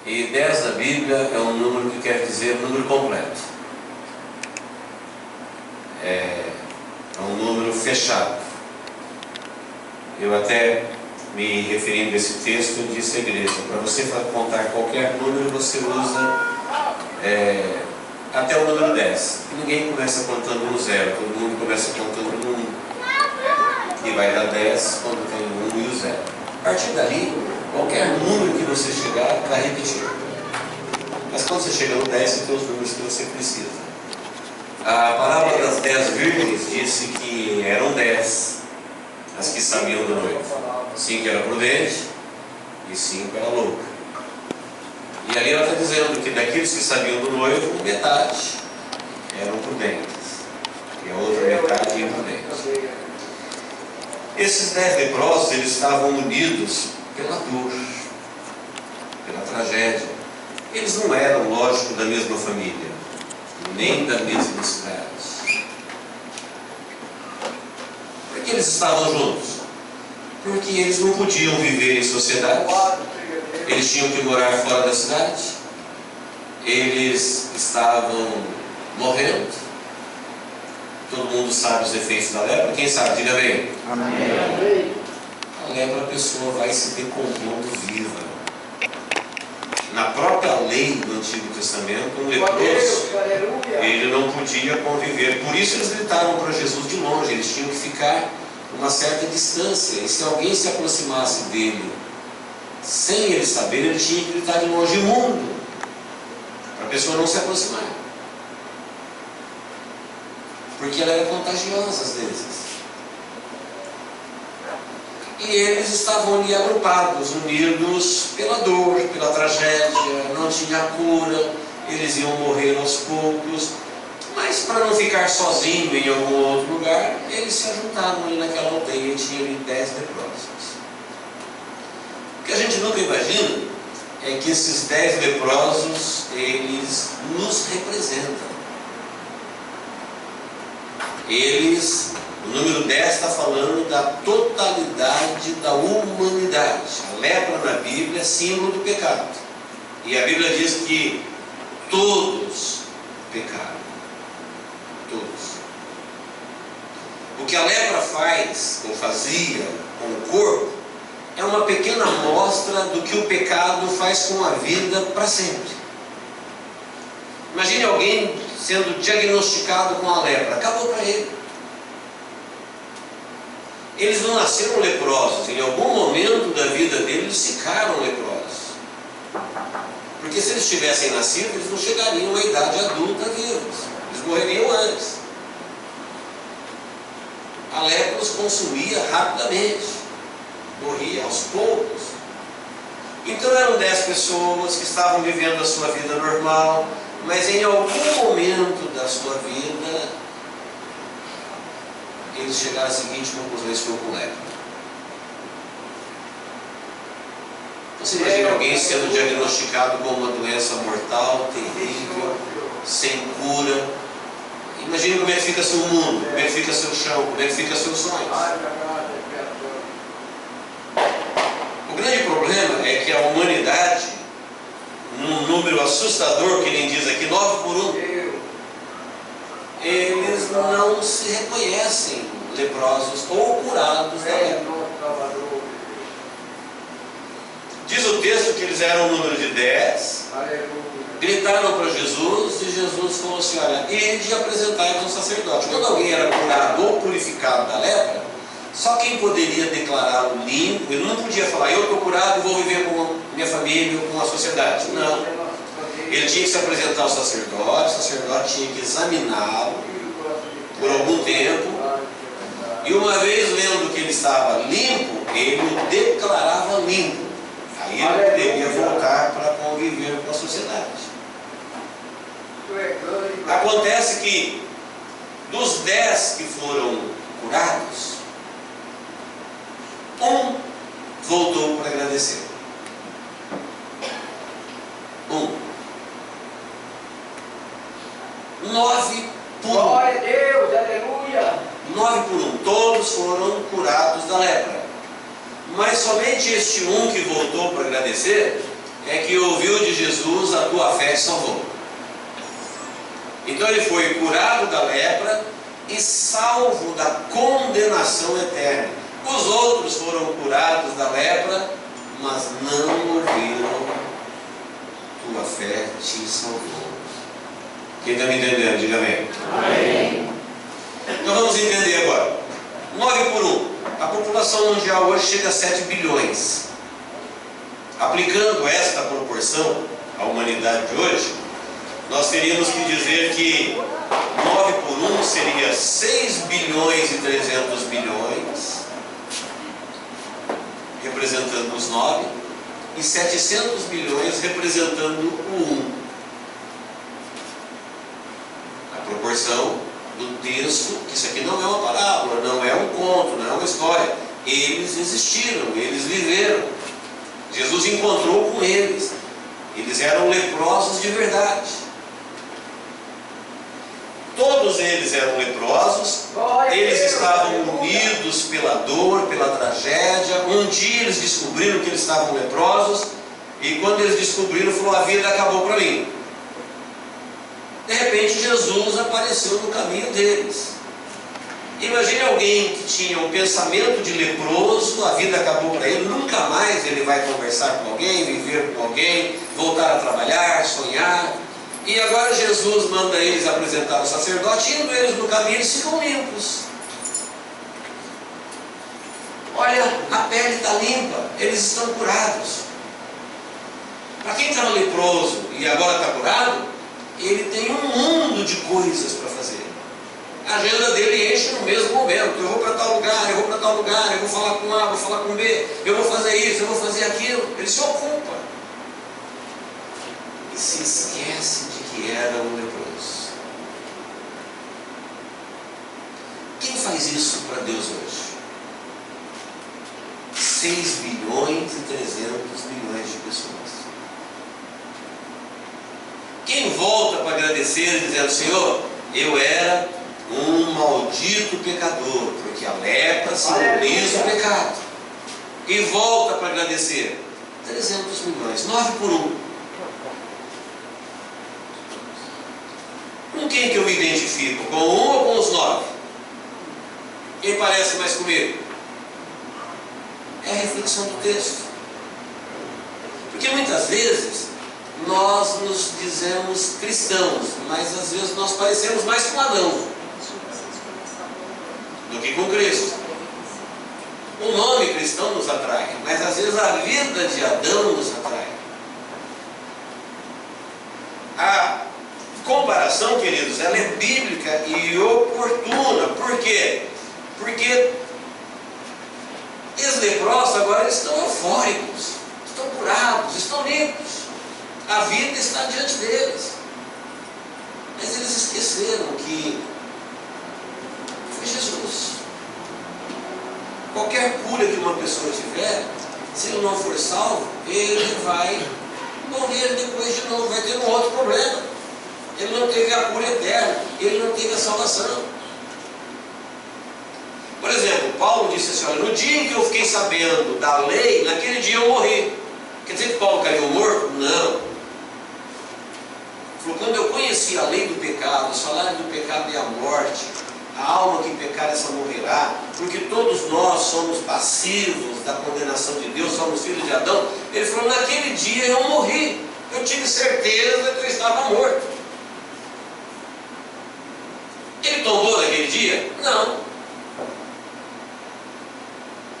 E 10 na Bíblia é um número que quer dizer número completo. É um número fechado. Eu até me referindo a esse texto, eu disse à igreja, para você contar qualquer número, você usa até o número 10. Ninguém começa contando no 0, todo mundo começa contando no 1. E vai dar 10 quando tem o 1 e o 0. A partir dali, qualquer número que você chegar, vai repetir. Mas quando você chega no 10, você tem os números que você precisa. A parábola das 10 virgens disse que eram 10 as que sabiam do noivo. 5 era prudente e 5 era louca. E ali ela está dizendo que daqueles que sabiam do noivo, metade eram prudentes e a outra metade imprudente. Esses 10 leprosos, eles estavam unidos pela dor, pela tragédia. Eles não eram, lógico, da mesma família, nem da mesma cidade. Por que eles estavam juntos? Porque eles não podiam viver em sociedade, eles tinham que morar fora da cidade, eles estavam morrendo. Todo mundo sabe os efeitos da lepra? Quem sabe? Diga bem. Amém. A lepra, a pessoa vai se decompondo viva. Na própria lei do Antigo Testamento, um leproso, ele não podia conviver. Por isso eles gritaram para Jesus de longe, eles tinham que ficar uma certa distância. E se alguém se aproximasse dele, sem ele saber, ele tinha que gritar de longe, imundo, para a pessoa não se aproximar. Porque ela era contagiosa às vezes. E eles estavam ali agrupados, unidos pela dor, pela tragédia, não tinha cura, eles iam morrer aos poucos, mas para não ficar sozinho em algum outro lugar, eles se ajuntaram ali naquela aldeia e tinham ali 10 leprosos. O que a gente nunca imagina é que esses 10 leprosos, eles nos representam. O número 10 está falando da totalidade da humanidade. A lepra na Bíblia é símbolo do pecado. E a Bíblia diz que todos pecaram. Todos. O que a lepra faz, ou fazia, com o corpo, é uma pequena amostra do que o pecado faz com a vida para sempre. Imagine alguém sendo diagnosticado com a lepra. Acabou para ele. Eles não nasceram leprosos. Em algum momento da vida deles, eles ficaram leprosos. Porque se eles tivessem nascido, eles não chegariam à idade adulta vivos. Eles morreriam antes. A lepra os consumia rapidamente. Morria aos poucos. Então eram 10 pessoas que estavam vivendo a sua vida normal, mas em algum momento da sua vida, eles chegaram à seguinte conclusão: estou com lepra. Você imagina alguém sendo diagnosticado com uma doença mortal, terrível, sem cura. Imagine como é que fica seu mundo, como é que fica seu chão, como é que fica seus sonhos. O grande problema é que a humanidade, num número assustador, que nem diz aqui, 9 por 1, eles não se reconhecem leprosos ou curados da lepra. Diz o texto que eles eram um número de 10, gritaram para Jesus, e Jesus falou assim: olha, ide apresentar-vos ao sacerdote. Quando alguém era curado ou purificado da lepra, só quem poderia declará-lo limpo, ele não podia falar: eu estou curado e vou viver com minha família ou com a sociedade. Não. Ele tinha que se apresentar ao sacerdote, o sacerdote tinha que examiná-lo por algum tempo, e uma vez vendo que ele estava limpo, ele o declarava limpo. Aí ele poderia voltar para conviver com a sociedade. Acontece que dos 10 que foram curados, um voltou para agradecer. 9 por 1. Glória a Deus, aleluia. 9 por 1. Todos foram curados da lepra. Mas somente este um que voltou para agradecer é que ouviu de Jesus: a tua fé te salvou. Então ele foi curado da lepra e salvo da condenação eterna. Os outros foram curados da lepra, mas não ouviram: tua fé te salvou. Quem está me entendendo? Diga amém. Amém. Então vamos entender agora. 9 por 1. A população mundial hoje chega a 7 bilhões. Aplicando esta proporção à humanidade de hoje, nós teríamos que dizer que 9 por 1 seria 6 bilhões e 300 bilhões, representando os 9, e 700 bilhões representando o 1. A proporção do texto, que isso aqui não é uma parábola, não é um conto, não é uma história. Eles existiram, eles viveram. Jesus encontrou com eles. Eles eram leprosos de verdade. Todos eles eram leprosos. Eles estavam unidos pela dor, pela tragédia. Um dia eles descobriram que eles estavam leprosos. E quando eles descobriram, falou: a vida acabou para mim. De repente Jesus apareceu no caminho deles. Imagine alguém que tinha um pensamento de leproso, a vida acabou para ele, nunca mais ele vai conversar com alguém, viver com alguém, voltar a trabalhar, sonhar. E agora Jesus manda eles apresentar o sacerdote, indo eles no caminho, eles ficam limpos. Olha, a pele está limpa, eles estão curados. Para quem estava leproso e agora está curado, ele tem um mundo de coisas para fazer. A agenda dele enche no mesmo momento. Eu vou para tal lugar, eu vou para tal lugar, eu vou falar com A, vou falar com B, eu vou fazer isso, eu vou fazer aquilo. Ele se ocupa e se esquece de que era um leproso. Quem faz isso para Deus hoje? 6 bilhões e 300 bilhões de pessoas. Quem volta para agradecer dizendo: Senhor, eu era um maldito pecador, porque a lepra simboliza o pecado, e volta para agradecer? 300 milhões, 9 por 1. Com quem que eu me identifico? Com um ou com os 9? Quem parece mais comigo? É a reflexão do texto. Porque muitas vezes nós nos dizemos cristãos, mas às vezes nós parecemos mais com Adão do que com Cristo. O nome cristão nos atrai, mas às vezes a vida de Adão nos atrai. A comparação, queridos, ela é bíblica e oportuna. Por quê? Porque os leprosos agora estão eufóricos, estão curados, estão limpos. A vida está diante deles. Mas eles esqueceram que foi Jesus. Qualquer cura que uma pessoa tiver, se ele não for salvo, ele vai morrer depois de novo, vai ter um outro problema. Ele não teve a cura eterna, ele não teve a salvação. Por exemplo, Paulo disse assim: olha, no dia em que eu fiquei sabendo da lei, naquele dia eu morri. Quer dizer que Paulo caiu morto? Não. Quando eu conheci a lei do pecado, o salário do pecado é a morte, a alma que pecar essa morrerá, porque todos nós somos passivos da condenação de Deus, somos filhos de Adão. Ele falou: naquele dia eu morri, eu tive certeza que eu estava morto. Ele tombou naquele dia? Não.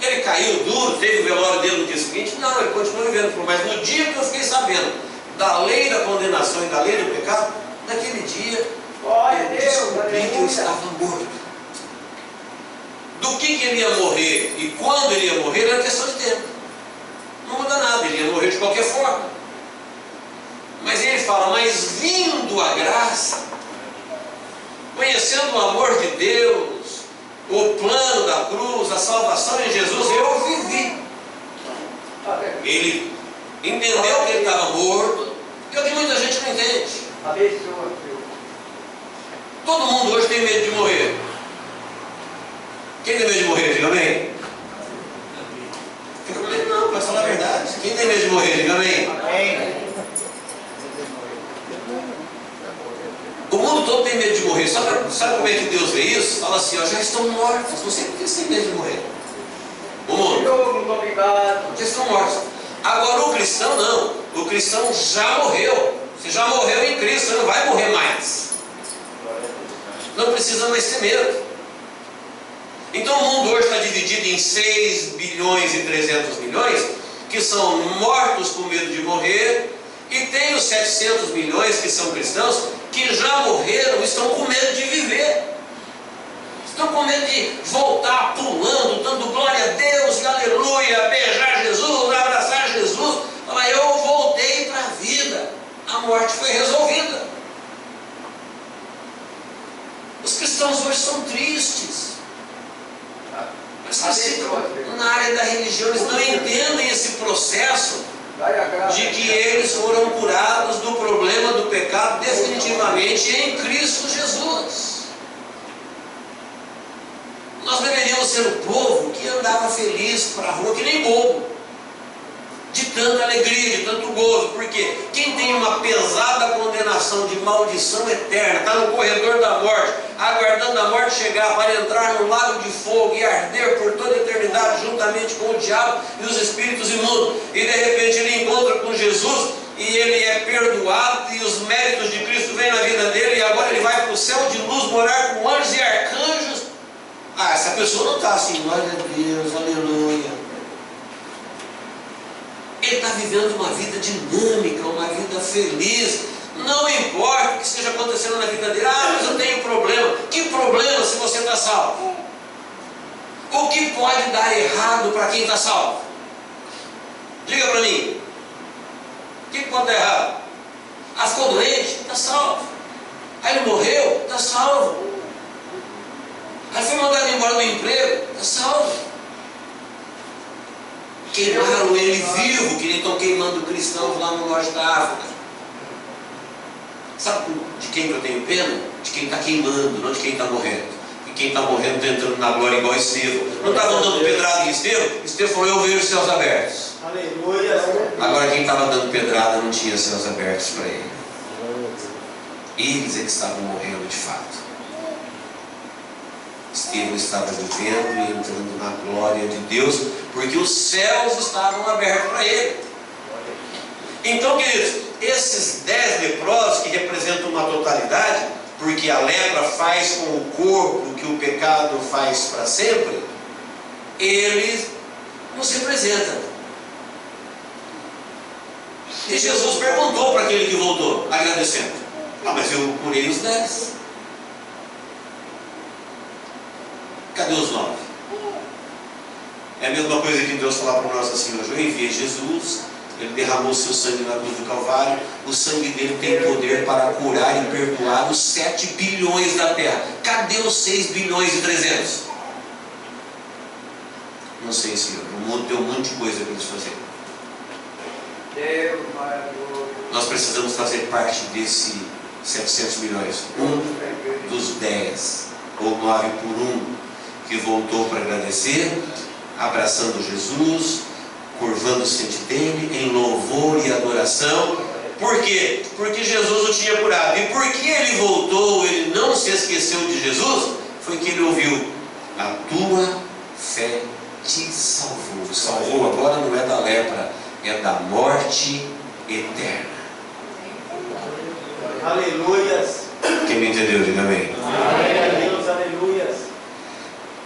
Ele caiu duro, teve o velório dele no dia seguinte? Não, ele continuou vivendo. Mas no dia que eu fiquei sabendo da lei da condenação e da lei do pecado, naquele dia eu descobri que eu estava morto. Do que ele ia morrer e quando ele ia morrer era questão de tempo. Não muda nada, ele ia morrer de qualquer forma. Mas ele fala: mas vindo a graça, conhecendo o amor de Deus, o plano da cruz, a salvação em Jesus, eu vivi. Ele entendeu que ele estava morto, que é o que muita gente não entende. Abençoa, Senhor. Todo mundo hoje tem medo de morrer. Quem tem medo de morrer, diga amém. Fica com medo não, vai falar a verdade. Quem tem medo de morrer, diga amém. O mundo todo tem medo de morrer. Sabe como é que Deus vê isso? Fala assim, ó, já estão mortos. Não sei por que eles têm medo de morrer. O mundo. Muito obrigado. Porque estão mortos. Agora o cristão não. O cristão já morreu. Você já morreu em Cristo, você não vai morrer mais. Não precisa mais ter medo. Então o mundo hoje está dividido em 6 bilhões e 300 milhões, que são mortos com medo de morrer, e tem os 700 milhões que são cristãos, que já morreram, estão com medo de viver. Estão com medo de voltar pulando, dando glória a Deus, e aleluia, beijar Jesus, abraçar Jesus. Falar, eu voltei para a vida, a morte foi resolvida. Os cristãos hoje são tristes. Na área da religião, eles não entendem esse processo de que eles foram curados do problema do pecado definitivamente em Cristo Jesus. Nós deveríamos ser o povo que andava feliz para a rua, que nem bobo, de tanta alegria, de tanto gozo, porque quem tem uma pesada condenação de maldição eterna, está no corredor da morte, aguardando a morte chegar para entrar no lago de fogo e arder por toda a eternidade juntamente com o diabo e os espíritos imundos, e de repente ele encontra com Jesus e ele é perdoado e os méritos de Cristo vêm na vida dele, e agora ele vai para o céu de luz morar com anjos e arcanjos. Essa pessoa não está assim, glória a Deus, aleluia. Ele está vivendo uma vida dinâmica, uma vida feliz. Não importa o que esteja acontecendo na vida dele. Mas eu tenho problema. Que problema se você está salvo? O que pode dar errado para quem está salvo? Diga para mim. O que pode dar errado? Ficou doente? Está salvo. Aí ele morreu? Está salvo. Aí foi mandado embora do emprego? Está salvo. Queimaram ele vivo, que nem estão queimando cristãos lá no norte da África. Sabe de quem que eu tenho pena? De quem está queimando, não de quem está morrendo. E quem está morrendo está entrando na glória igual Estevão. Não estavam dando pedrada em Estevão? Estevão falou, eu vejo os céus abertos. Aleluia. Agora quem estava dando pedrada não tinha céus abertos para ele. Eles é que estavam morrendo de fato. Estevão estava vivendo e entrando na glória de Deus, porque os céus estavam abertos para ele. Então, queridos, esses 10 leprosos que representam uma totalidade, porque a lepra faz com o corpo o que o pecado faz para sempre, eles nos representam. E Jesus perguntou para aquele que voltou, agradecendo: mas eu curei os 10. Cadê os 9? É a mesma coisa que Deus falar para nós assim hoje: eu enviei Jesus, ele derramou seu sangue na cruz do Calvário, o sangue dele tem poder para curar e perdoar os 7 bilhões da terra. Cadê os 6 bilhões e 300? Não sei, Senhor, o mundo tem um monte de coisa para eles fazerem. Nós precisamos fazer parte desse 700 milhões, um dos 10, ou 9 por 1, que voltou para agradecer, abraçando Jesus, curvando-se diante dele em louvor e adoração. Por quê? Porque Jesus o tinha curado. E porque ele voltou, ele não se esqueceu de Jesus, foi que ele ouviu: a tua fé te salvou. Salvou agora não é da lepra, é da morte eterna. Aleluias. Quem me entendeu, diga amém. Aleluia, Deus, aleluias.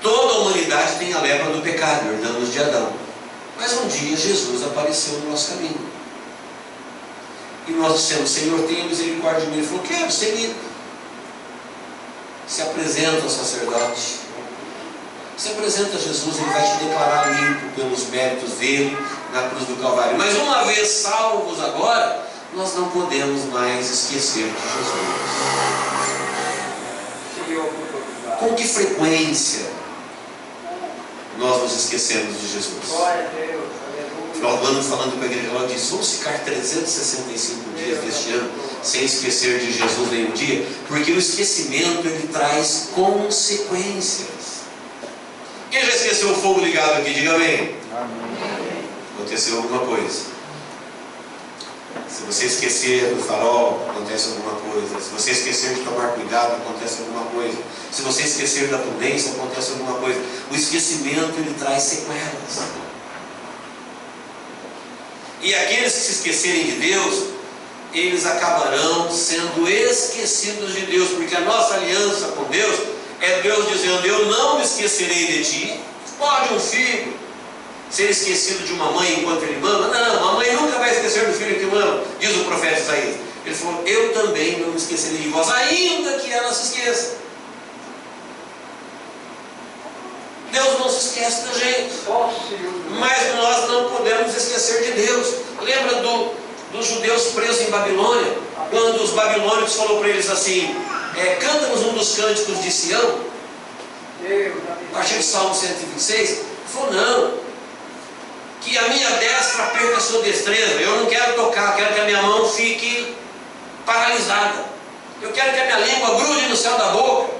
Toda a humanidade tem a lepra do pecado, herdamos de Adão. Mas um dia Jesus apareceu no nosso caminho. E nós dissemos: Senhor, tenha misericórdia de mim. Ele falou: quero ser limpo. Se apresenta ao sacerdote. Se apresenta a Jesus, ele vai te declarar limpo pelos méritos dele na cruz do Calvário. Mas uma vez salvos agora, nós não podemos mais esquecer de Jesus. Com que frequência nós nos esquecemos de Jesus? Glória a Deus, aleluia. Falando com a igreja, ela diz: vamos ficar 365 dias deste ano sem esquecer de Jesus nenhum dia, porque o esquecimento ele traz consequências. Quem já esqueceu o fogo ligado aqui, diga amém. Amém. Aconteceu alguma coisa. Se você esquecer do farol, acontece alguma coisa. Se você esquecer de tomar cuidado, acontece alguma coisa. Se você esquecer da prudência, acontece alguma coisa. O esquecimento, ele traz sequelas. E aqueles que se esquecerem de Deus, eles acabarão sendo esquecidos de Deus, porque a nossa aliança com Deus é Deus dizendo: eu não me esquecerei de ti. Pode um filho ser esquecido de uma mãe enquanto ele mama? Não, a mãe nunca vai esquecer do filho que mama, diz o profeta Isaías. Ele falou: eu também não me esquecerei de vós, ainda que ela se esqueça. Deus não se esquece da gente, mas nós não podemos esquecer de Deus. Lembra dos judeus presos em Babilônia, quando os babilônicos falaram para eles assim: canta-nos um dos cânticos de Sião, a partir do Salmo 126. Ele falou: não, que a minha destra perca a sua destreza. Eu não quero tocar, eu quero que a minha mão fique paralisada, eu quero que a minha língua grude no céu da boca.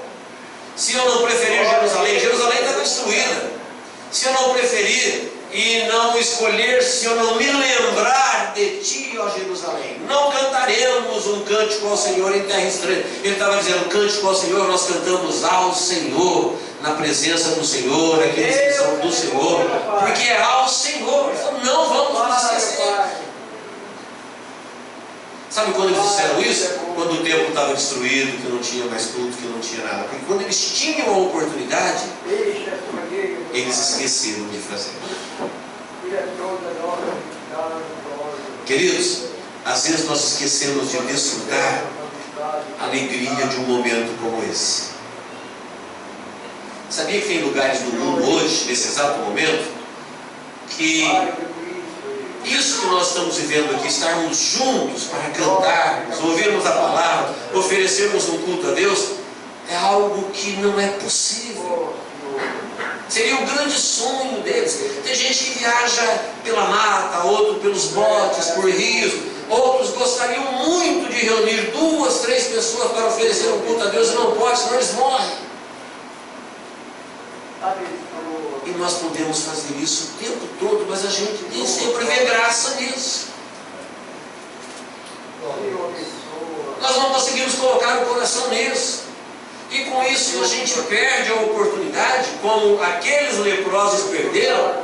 Se eu não preferir Jerusalém, Jerusalém está destruída. Se eu não preferir e não escolher, se eu não me lembrar de ti, ó Jerusalém, não cantaremos um cântico ao Senhor em terra estranha. Ele estava dizendo: cântico ao Senhor, nós cantamos ao Senhor, na presença do Senhor, aqueles que são do Senhor, porque é ao Senhor. Então não vamos nos esquecer. Sabe quando eles disseram isso? Quando o templo estava destruído, que não tinha mais culto, que não tinha nada. Porque quando eles tinham a oportunidade, eles esqueceram de fazer. Queridos, às vezes nós esquecemos de desfrutar a alegria de um momento como esse. Sabia que tem lugares no mundo hoje, nesse exato momento, que isso que nós estamos vivendo aqui, estarmos juntos para cantarmos, ouvirmos a palavra, oferecermos um culto a Deus, é algo que não é possível. Seria o grande sonho deles. Tem gente que viaja pela mata, outro pelos botes, por rios. Outros gostariam muito de reunir 2, 3 pessoas para oferecer um culto a Deus, e não pode, senão eles morrem. E nós podemos fazer isso o tempo todo, mas a gente nem sempre vê graça nisso. Nós não conseguimos colocar o coração nisso. E com isso a gente perde a oportunidade, como aqueles leprosos perderam,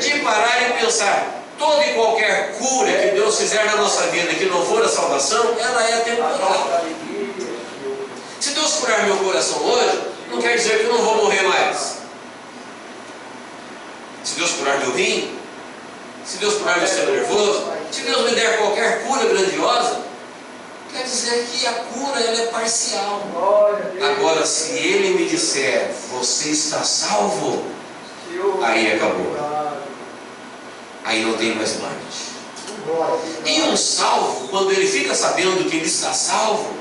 de parar e pensar: toda e qualquer cura que Deus fizer na nossa vida que não for a salvação, ela é temporal. Se Deus curar meu coração hoje, não quer dizer que eu não vou morrer mais. Se Deus curar meu rim, se Deus curar meu sistema nervoso, se Deus me der qualquer cura grandiosa, quer dizer que a cura ela é parcial. Agora, se Ele me disser: você está salvo, aí acabou. Aí não tem mais parte. E um salvo, quando ele fica sabendo que ele está salvo,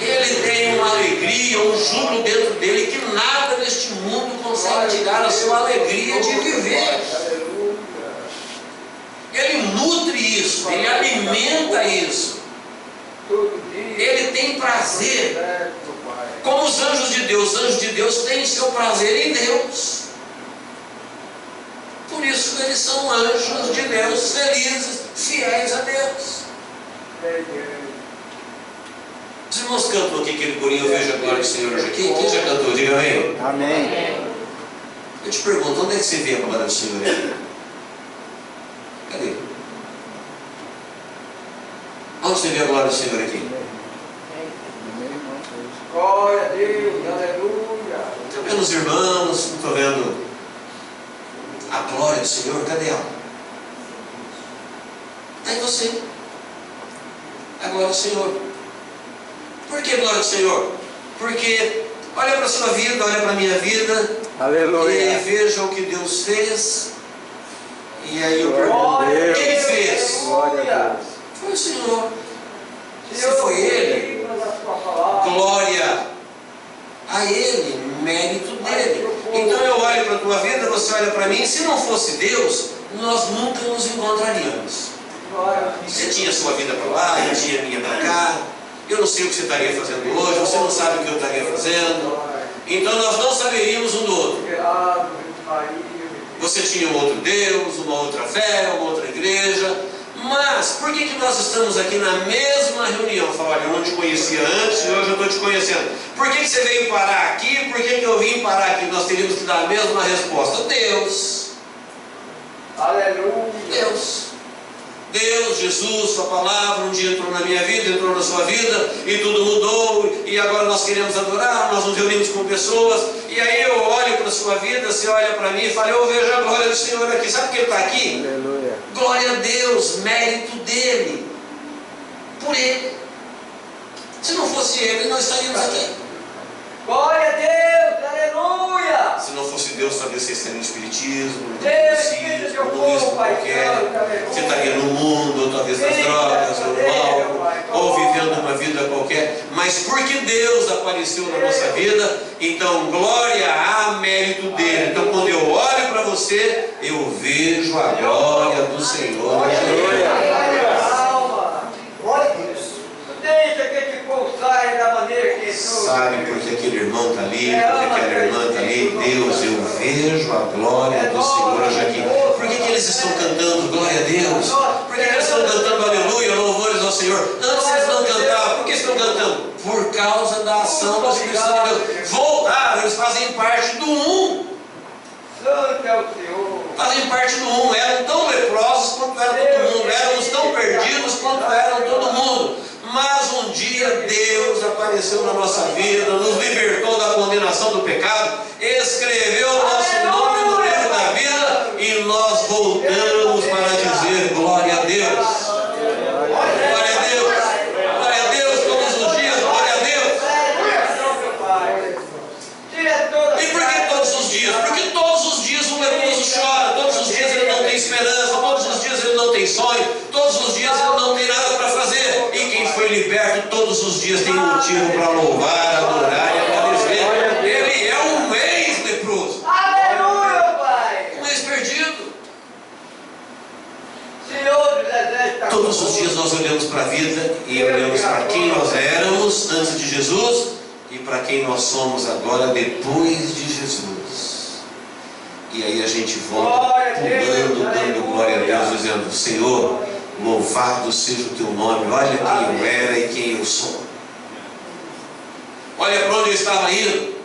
ele tem uma alegria, um júbilo dentro dele que nada neste mundo consegue tirar a sua alegria de viver. Ele nutre isso, ele alimenta isso. Ele tem prazer. Como os anjos de Deus têm seu prazer em Deus. Por isso eles são anjos de Deus, felizes, fiéis a Deus. Os irmãos cantam aqui aquele corinho: eu vejo a glória do Senhor hoje aqui. Quem já cantou? Diga amém. Amém. Eu te pergunto: onde é que você vê a glória do Senhor aqui? Cadê? Onde você vê a glória do Senhor aqui? Glória a Deus, aleluia. Estou vendo os irmãos, não estou vendo a glória do Senhor. Cadê ela? Está em você. A glória do Senhor. Por que glória do Senhor? Porque olha para a sua vida, olha para a minha vida, Aleluia. e veja o que Deus fez. E aí eu pergunto: Ele fez? Glória a Deus. Foi o Senhor. Se foi Ele, glória a Ele, mérito dele. Então eu olho para a tua vida, você olha para mim. Se não fosse Deus, nós nunca nos encontraríamos. Você tinha sua vida para lá, eu tinha a minha para cá. Eu não sei o que você estaria fazendo hoje, você não sabe o que eu estaria fazendo. Então nós não saberíamos um do outro. Você tinha um outro Deus, uma outra fé, uma outra igreja, Mas, por que nós estamos aqui na mesma reunião? Fala, olha, eu não te conhecia antes e hoje eu estou te conhecendo. Por que você veio parar aqui? Por que eu vim parar aqui? Nós teríamos que dar a mesma resposta. Deus. Aleluia. Deus, Jesus, sua palavra, um dia entrou na minha vida, entrou na sua vida, e tudo mudou, e agora nós queremos adorar, nós nos reunimos com pessoas, e aí eu olho para a sua vida, você olha para mim e fala, eu vejo a glória do Senhor aqui. Sabe por que Ele está aqui? Aleluia. Glória a Deus, mérito dEle, por Ele. Se não fosse Ele, nós estaríamos aqui. Glória a Deus, aleluia. Se não fosse Deus, talvez você estaria no Espiritismo, no Deus, Catolicismo, seu no povo, Budismo Pai qualquer. Santo, aleluia. Você estaria no mundo, ou talvez nas Sim, drogas, ou no aleluia, álcool, Pai. ou vivendo uma vida qualquer. Mas porque Deus apareceu na nossa vida, então glória a mérito dEle. Então quando eu olho para você, eu vejo a glória do Senhor. Alma. Deixa que esse povo saia da maneira que entrou. Sabe porque aquele irmão está ali, porque aquela irmã está ali? Deus, eu vejo a glória do Senhor hoje aqui. Por que eles estão cantando glória a Deus? Por que eles estão cantando aleluia, louvores ao Senhor? Antes eles não cantavam. Por que estão cantando? Por causa da ação do Espírito Santo de Deus. Voltaram, eles fazem parte do um. Santo é o Senhor. Fazem parte do um. Eram tão leprosos quanto era todo mundo. Éramos tão perdidos quanto eram todo mundo. Mas um dia Deus apareceu na nossa vida, nos libertou da condenação do pecado, escreveu o nosso nome no livro da vida e nós voltamos para dizer glória a Deus. Glória a Deus. Glória a Deus todos os dias, glória a Deus. E por que todos os dias? Porque todos os dias um leproso chora, todos os dias ele não tem esperança, todos os dias ele não tem sonho, todos os dias ele não tem nada para fazer. E quem foi liberto todos os dias tem motivo para louvar, adorar e agradecer. Ele é um ex-leproso. Aleluia, Pai. Um ex-perdido. Senhor dos exércitos. Todos os dias nós olhamos para a vida e olhamos para quem nós éramos antes de Jesus e para quem nós somos agora depois de Jesus. E aí a gente volta pulando, dando glória a Deus, dizendo, Senhor, louvado seja o teu nome, olha quem eu era e quem eu sou. Olha para onde eu estava indo.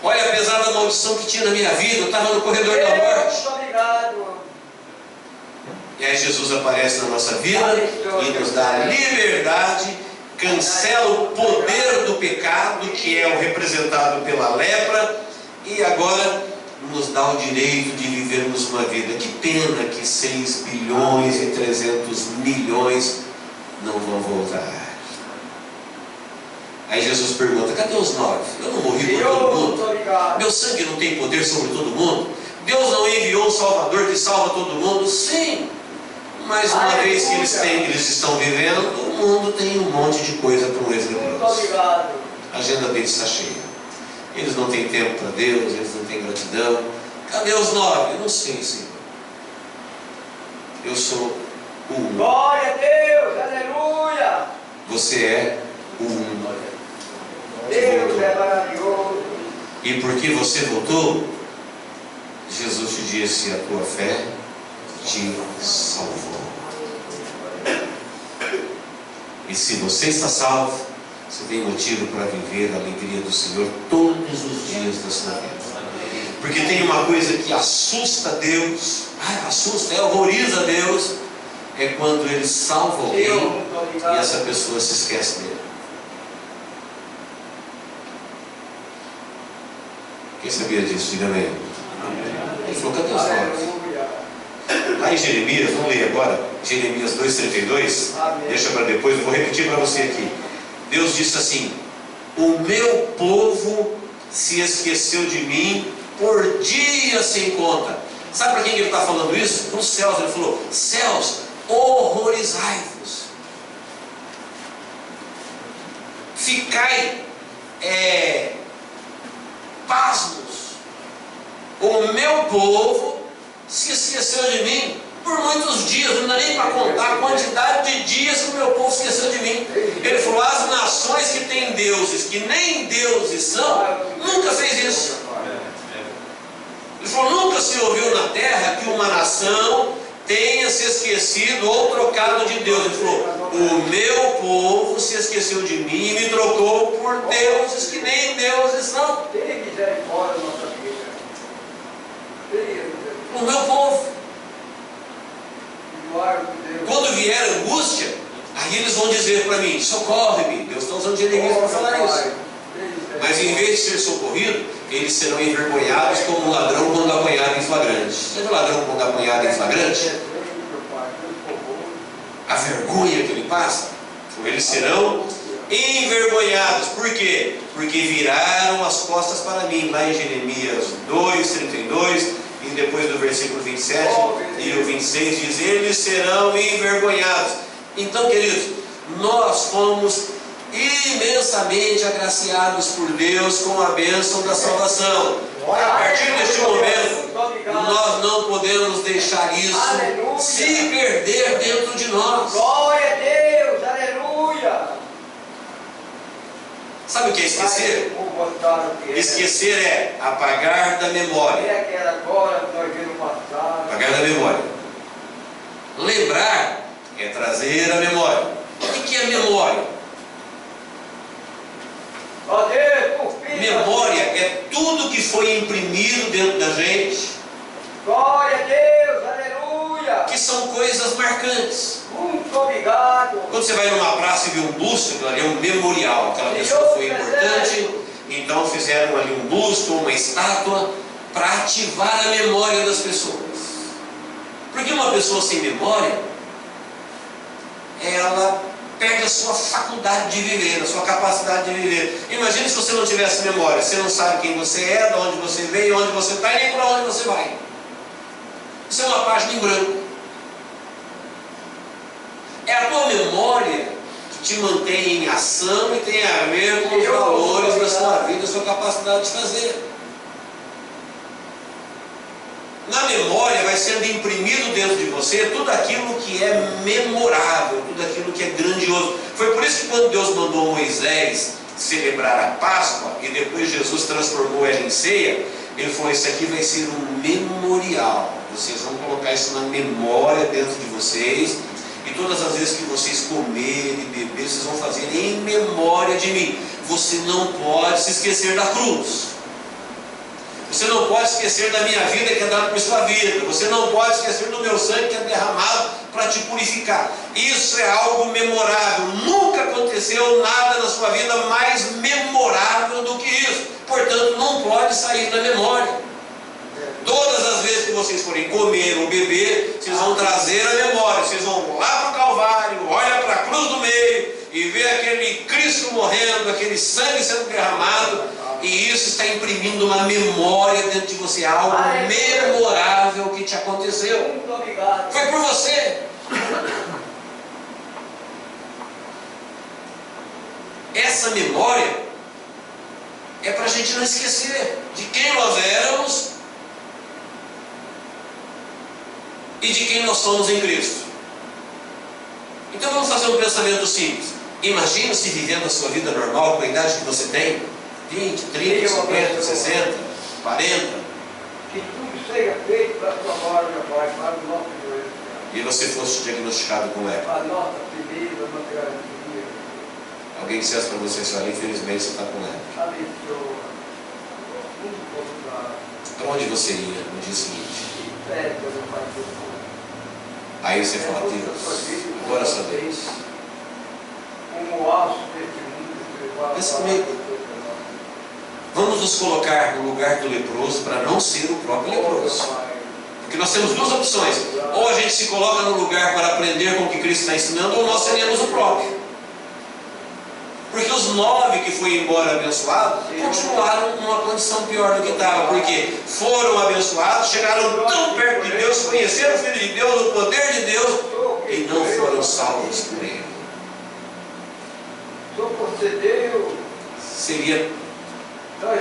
Olha, apesar da maldição que tinha na minha vida, eu estava no corredor da morte. Muito obrigado. E aí Jesus aparece na nossa vida e nos dá liberdade, cancela o poder do pecado, que é o representado pela lepra, e agora nos dá o direito de vivermos uma vida. Que pena que 6 bilhões e 300 milhões não vão voltar. Aí Jesus pergunta, cadê os 9? Eu não morri por todo mundo? Meu sangue não tem poder sobre todo mundo? Deus não enviou um Salvador que salva todo mundo? Sim, mas uma vez que eles estão vivendo, o mundo tem um monte de coisa para um ex-leproso. A agenda deles está cheia. Eles não têm tempo para Deus, eles não têm gratidão. Cadê os 9? Eu não sei, Senhor. Eu sou o um. Glória a Deus, aleluia. Você é o um. Deus é maravilhoso. E porque você voltou, Jesus te disse, a tua fé te salvou. E se você está salvo, você tem motivo para viver a alegria do Senhor todos os dias da sua vida. Porque tem uma coisa que assusta Deus, horroriza Deus, é quando Ele salva alguém e essa pessoa se esquece dele. Quem sabia disso? Diga amém. Ele falou, cadê os 9? Lá em Jeremias, vamos ler agora, Jeremias 2,32, deixa para depois, eu vou repetir para você aqui. Deus disse assim, o meu povo se esqueceu de mim por dias sem conta. Sabe para quem ele está falando isso? Para os céus. Ele falou, céus, horrorizai-vos. Ficai pasmos. O meu povo se esqueceu de mim por muitos dias, não dá nem para contar a quantidade de dias que o meu povo esqueceu de mim. Ele falou, as nações que têm deuses, que nem deuses são, nunca fez isso. Ele falou, nunca se ouviu na terra que uma nação tenha se esquecido ou trocado de Deus. Ele falou: o meu povo se esqueceu de mim e me trocou por deuses que nem deuses são. Tem misericórdia na nossa vida. Tem misericórdia. O meu povo. Glória a Deus. Quando vier angústia, aí eles vão dizer para mim: socorre-me. Deus está usando Jeremias para falar isso. Mas em vez de ser socorrido, eles serão envergonhados como um ladrão quando apanhado em flagrante. Você vê o ladrão quando apanhado em flagrante? A vergonha que ele passa? Eles serão envergonhados. Por quê? Porque viraram as costas para mim. Lá em Jeremias 2:32, e depois do versículo 27 e o 26 diz: eles serão envergonhados. Então, queridos, nós fomos imensamente agraciados por Deus com a bênção da salvação. A partir deste momento, nós não podemos deixar isso se perder dentro de nós. Glória a Deus, aleluia. Sabe o que é esquecer? Esquecer é apagar da memória. É aquela agora que nós vimos passar. Apagar da memória. Lembrar é trazer a memória. O que é memória? Ó Deus, confia. Memória é tudo que foi imprimido dentro da gente, Glória a Deus, aleluia. que são coisas marcantes. Muito obrigado. Quando você vai numa praça e vê um busto, aquilo ali é um memorial. Aquela pessoa foi importante, então fizeram ali um busto, uma estátua, para ativar a memória das pessoas. Porque uma pessoa sem memória, ela perde a sua faculdade de viver, a sua capacidade de viver. Imagine se você não tivesse memória. Você não sabe quem você é, de onde você veio, onde você está e nem para onde você vai. Isso é uma página em branco. É a tua memória que te mantém em ação e tem a ver com os valores da sua vida, a sua capacidade de fazer. Na memória vai sendo imprimido dentro de você tudo aquilo que é memorável, tudo aquilo que é grandioso. Foi por isso que quando Deus mandou Moisés celebrar a Páscoa e depois Jesus transformou ela em ceia, ele falou: isso aqui vai ser um memorial. Vocês vão colocar isso na memória dentro de vocês, e todas as vezes que vocês comerem e beber, vocês vão fazer em memória de mim. Você não pode se esquecer da cruz. Você não pode esquecer da minha vida que é dada por sua vida. Você não pode esquecer do meu sangue que é derramado para te purificar. Isso é algo memorável. Nunca aconteceu nada na sua vida mais memorável do que isso. Portanto, não pode sair da memória. Todas as vezes que vocês forem comer ou beber, vocês vão trazer a memória. Vocês vão lá para o Calvário, olha para a cruz do meio e ver aquele Cristo morrendo, aquele sangue sendo derramado. E isso está imprimindo uma memória dentro de você, algo memorável que te aconteceu. Muito obrigado. Foi por você. Essa memória é para a gente não esquecer de quem nós éramos e de quem nós somos em Cristo. Então vamos fazer um pensamento simples. Imagina se vivendo a sua vida normal com a idade que você tem, 20, 30, 50, 60, 40. Que tudo seja feito para a tua glória, meu Pai, para o nosso Deus. E você fosse diagnosticado com lepra. A nossa primeira, nossa garantia. Alguém dissesse para você assim: olha, infelizmente você está com lepra. Abençoa. Muito obrigado. Para onde você ia no dia seguinte? Pede, meu Pai, por favor. Aí você fala: Deus, agora só Deus. Como o aço deste mundo. Pensa comigo. Vamos nos colocar no lugar do leproso para não ser o próprio leproso. Porque nós temos duas opções: ou a gente se coloca no lugar para aprender com o que Cristo está ensinando, ou nós seremos o próprio. Porque os 9 que foram embora abençoados continuaram numa condição pior do que estava. Porque foram abençoados, chegaram tão perto de Deus, conheceram o Filho de Deus, o poder de Deus, e não foram salvos por Ele. Seria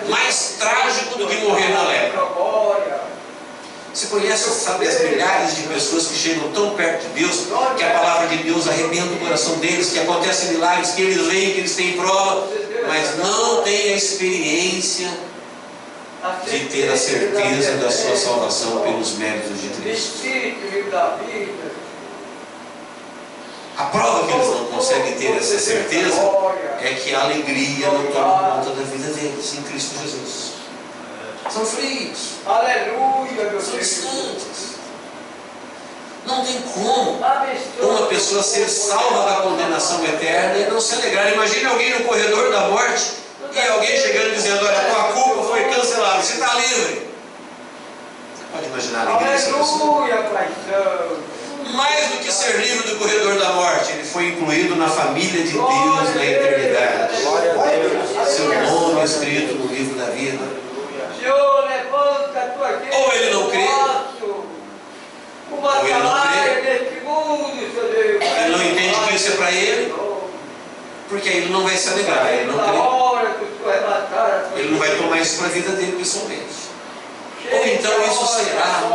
mais trágico do que morrer na lepra. Você conhece, sabe, as milhares de pessoas que chegam tão perto de Deus, que a palavra de Deus arrebenta o coração deles, que acontecem milagres, que eles veem, que eles têm prova, mas não têm a experiência de ter a certeza da sua salvação pelos méritos de Cristo. Espírito da vida. A prova que eles não conseguem ter essa certeza é que a alegria não toma conta da vida deles em Cristo Jesus. São frios, Aleluia, meu são Deus. distantes. Não tem como Abençoa uma pessoa ser salva da condenação eterna e não se alegrar. Imagine alguém no corredor da morte e alguém chegando dizendo: olha, tua culpa foi cancelada, você está livre. Você pode imaginar a alegria dessa pessoa? Aleluia, paixão. Mais do que ser livre do corredor da morte, ele foi incluído na família de Deus na eternidade. Glória a Deus. Seu nome é escrito no livro da vida. Senhor, levanta a tua vida. Ou ele não crê, uma ou ele não salária crê. neste mundo, Senhor Deus. Ele não entende que isso é para ele, porque aí ele não vai se alegrar, ele não crê. Ele não vai tomar isso para a vida dele pessoalmente. Ou então isso será o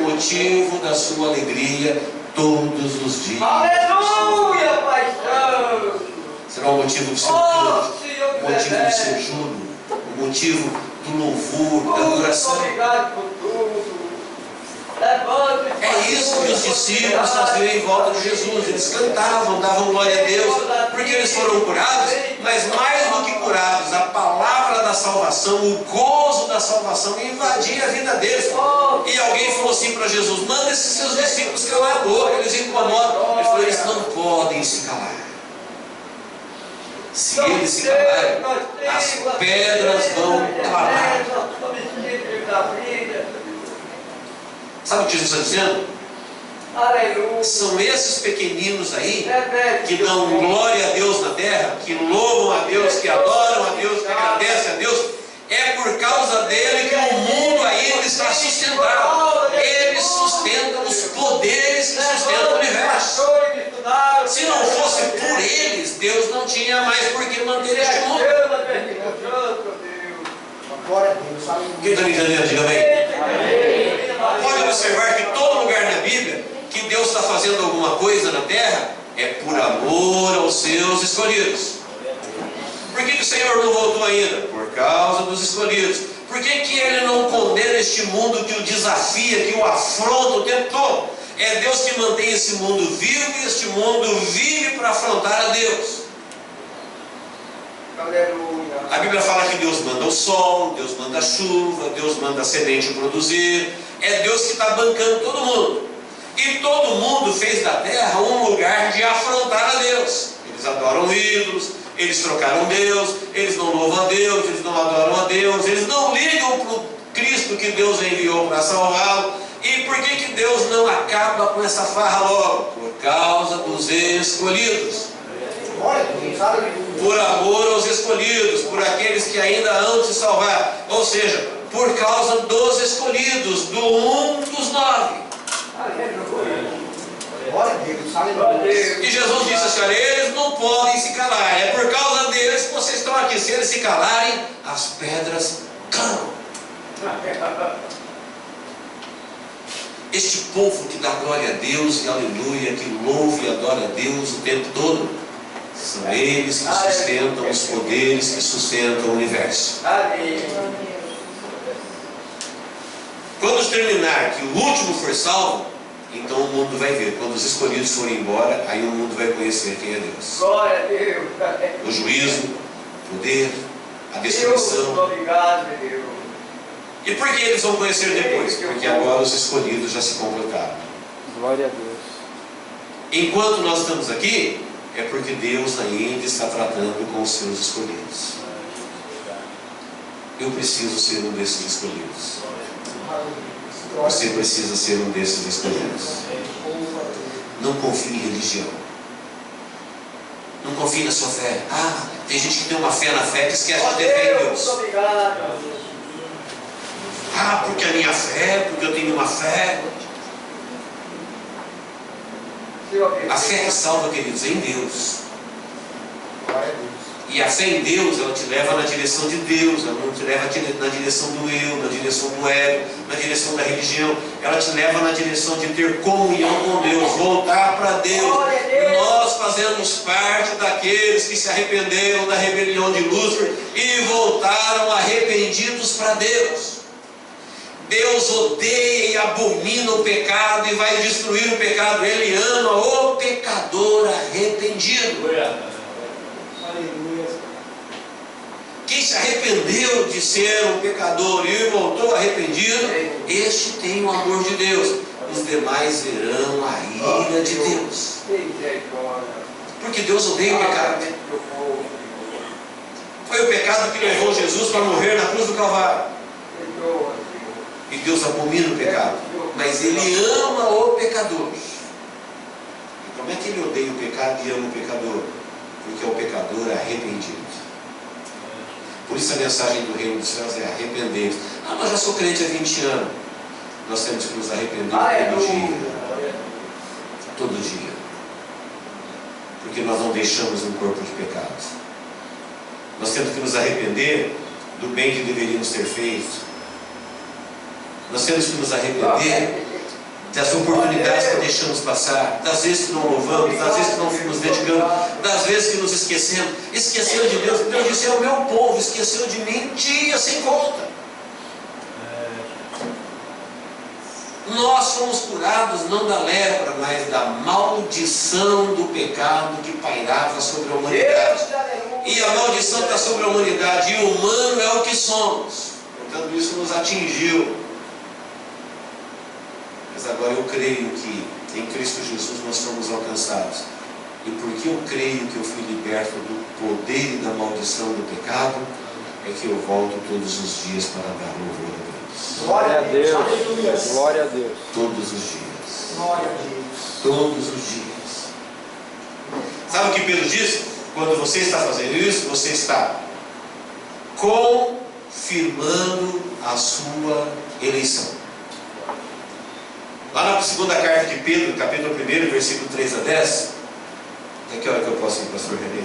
motivo da sua alegria todos os dias. Aleluia, paixão. Será o motivo do seu canto, o motivo do seu júbilo, o motivo do louvor, da adoração. Obrigado por tudo. Levanta. É isso que os discípulos faziam em volta de Jesus. Eles cantavam, davam glória a Deus, porque eles foram curados, mas mais do que curados, a palavra da salvação, o gozo da salvação invadia a vida deles. E alguém falou assim para Jesus: manda esses seus discípulos calar a boca, eles incomodam. Ele falou: eles não podem se calar. Se eles se calarem, as pedras vão clamar. Sabe o que Jesus está dizendo? Aleluia. São esses pequeninos aí que dão glória a Deus na terra, que louvam a Deus, que adoram a Deus, que agradecem a Deus. É por causa dele que o mundo ainda está sustentado. Eles sustentam os poderes que sustentam o universo. Se não fosse por eles, Deus não tinha mais por que manter este mundo. Glória a Deus. Quem está me entendendo? Diga bem. Pode observar que todo lugar na Bíblia que Deus está fazendo alguma coisa na terra é por amor aos seus escolhidos. Por que o Senhor não voltou ainda? Por causa dos escolhidos. Por que Ele não condena este mundo que o desafia, que o afronta o tempo todo? É Deus que mantém esse mundo vivo e este mundo vive para afrontar a Deus. Aleluia. A Bíblia fala que Deus manda o sol, Deus manda a chuva, Deus manda a semente produzir. É Deus que está bancando todo mundo. E todo mundo fez da terra um lugar de afrontar a Deus. Eles adoram ídolos, eles trocaram Deus, eles não louvam a Deus, eles não adoram a Deus, eles não ligam para o Cristo que Deus enviou para salvá-lo. E por que Deus não acaba com essa farra logo? Por causa dos escolhidos. Glória a Deus. Aleluia. Por amor aos escolhidos, por aqueles que ainda hão de se salvar. Ou seja, por causa dos escolhidos, do um dos 9. Glória a Deus. Aleluia. E Jesus disse assim: olha, eles não podem se calar. É por causa deles que vocês estão aqui. Se eles se calarem, as pedras clamam. Este povo que dá glória a Deus e aleluia, que louva e adora a Deus o tempo todo, são eles que sustentam os poderes que sustentam o universo. Quando terminar que o último for salvo, então o mundo vai ver. Quando os escolhidos forem embora, aí o mundo vai conhecer quem é Deus. Glória a Deus. O juízo, o poder, a destruição. Obrigado, Deus. E por que eles vão conhecer depois? Porque agora os escolhidos já se completaram. Glória a Deus. Enquanto nós estamos aqui, é porque Deus ainda está tratando com os seus escolhidos. Eu preciso ser um desses escolhidos. Você precisa ser um desses escolhidos. Não confie em religião. Não confie na sua fé. Ah, tem gente que tem uma fé na fé que esquece de ter fé em Deus. Obrigado. Ah, porque a minha fé, porque eu tenho uma fé. A fé que salva, queridos, é em Deus. Glória a Deus. E a fé em Deus, ela te leva na direção de Deus, ela não te leva na direção do eu, na direção do ego, na direção da religião. Ela te leva na direção de ter comunhão com Deus, voltar para Deus. Nós fazemos parte daqueles que se arrependeram da rebelião de Lúcifer e voltaram arrependidos para Deus. Deus odeia e abomina o pecado e vai destruir o pecado. Ele ama o pecador arrependido. Quem se arrependeu de ser um pecador e voltou arrependido, este tem o amor de Deus. Os demais verão a ira de Deus. Porque Deus odeia o pecado. Foi o pecado que levou Jesus para morrer na cruz do Calvário. E Deus abomina o pecado. Mas Ele ama o pecador. E como é que Ele odeia o pecado e ama o pecador? Porque é o pecador arrependido. Por isso a mensagem do reino dos céus é arrepender. Mas já sou crente há 20 anos. Nós temos que nos arrepender todo dia. Todo dia. Porque nós não deixamos um corpo de pecado. Nós temos que nos arrepender do bem que deveríamos ter feito. Nós temos que nos arrepender das oportunidades que deixamos passar, das vezes que não louvamos, das vezes que não nos dedicamos, das vezes que nos esquecemos. Esqueceu de Deus. Deus disse: é o meu povo, esqueceu de mim dia sem conta. Nós somos curados não da lepra, mas da maldição do pecado que pairava sobre a humanidade. E a maldição está sobre a humanidade, e o humano é o que somos. Portanto, isso nos atingiu. Mas agora eu creio que em Cristo Jesus nós somos alcançados. E porque eu creio que eu fui liberto do poder e da maldição do pecado, é que eu volto todos os dias para dar louvor a Deus. Glória a Deus. Glória a Deus. Todos os dias. Glória a Deus. Todos os dias. Sabe o que Pedro diz? Quando você está fazendo isso, você está confirmando a sua eleição. Lá na segunda carta de Pedro, capítulo 1, versículo 3 a 10. Até que hora que eu posso ir, pastor Renê?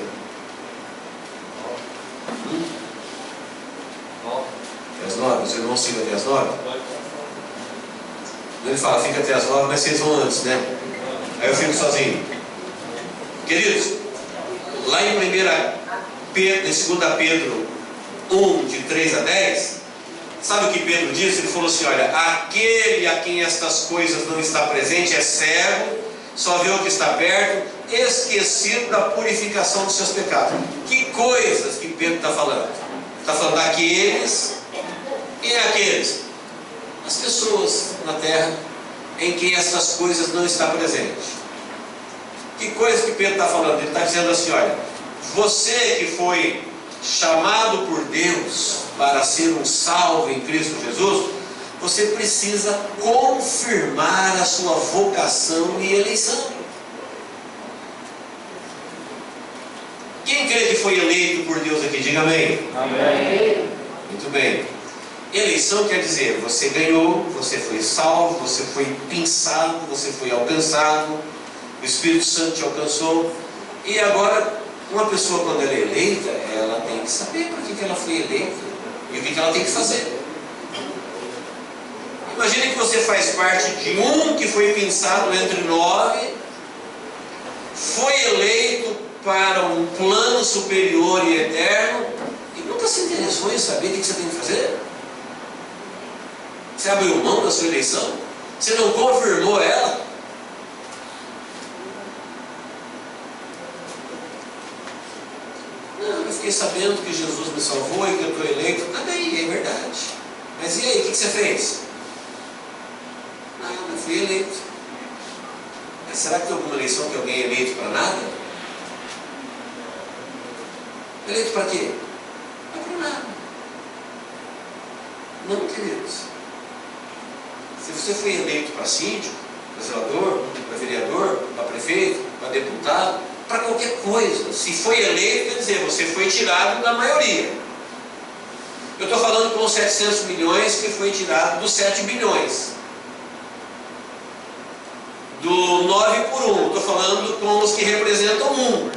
Até as 9? Os irmãos ficam até as 9? Ele fala: fica até as 9, mas vocês vão antes, né? Aí eu fico sozinho. Queridos, lá em 2 Pedro 1, de 3 a 10, sabe o que Pedro disse? Ele falou assim: olha, aquele a quem estas coisas não está presente é cego, só vê o que está perto, esquecido da purificação dos seus pecados. Que coisas que Pedro está falando? Está falando daqueles e aqueles. As pessoas na terra em quem essas coisas não estão presentes. Que coisa que Pedro está falando? Ele está dizendo assim: olha, você que foi chamado por Deus para ser um salvo em Cristo Jesus, você precisa confirmar a sua vocação e eleição. Quem crê que foi eleito por Deus aqui? Diga amém. Amém. Muito bem. Eleição quer dizer, você ganhou, você foi salvo, você foi pensado, você foi alcançado, o Espírito Santo te alcançou. E agora, uma pessoa, quando ela é eleita, ela tem que saber para que ela foi eleita e o que ela tem que fazer. Imagine que você faz parte de um que foi pensado entre 9, foi eleito para um plano superior e eterno e nunca se interessou em saber o que você tem que fazer. Você abriu mão da sua eleição? Você não confirmou ela? Não, eu fiquei sabendo que Jesus me salvou e que eu estou eleito. Tá bem, é verdade. Mas e aí, o que você fez? Não, eu fui eleito. Mas será que tem alguma eleição que alguém é eleito para nada? Eleito para quê? Não para nada. Não, queridos. Se você foi eleito para síndico, para zelador, para vereador, para prefeito, para deputado, para qualquer coisa, se foi eleito, quer dizer, você foi tirado da maioria. Eu estou falando com os 700 milhões que foi tirado dos 7 bilhões. Do 9 por 1, estou falando com os que representam 1.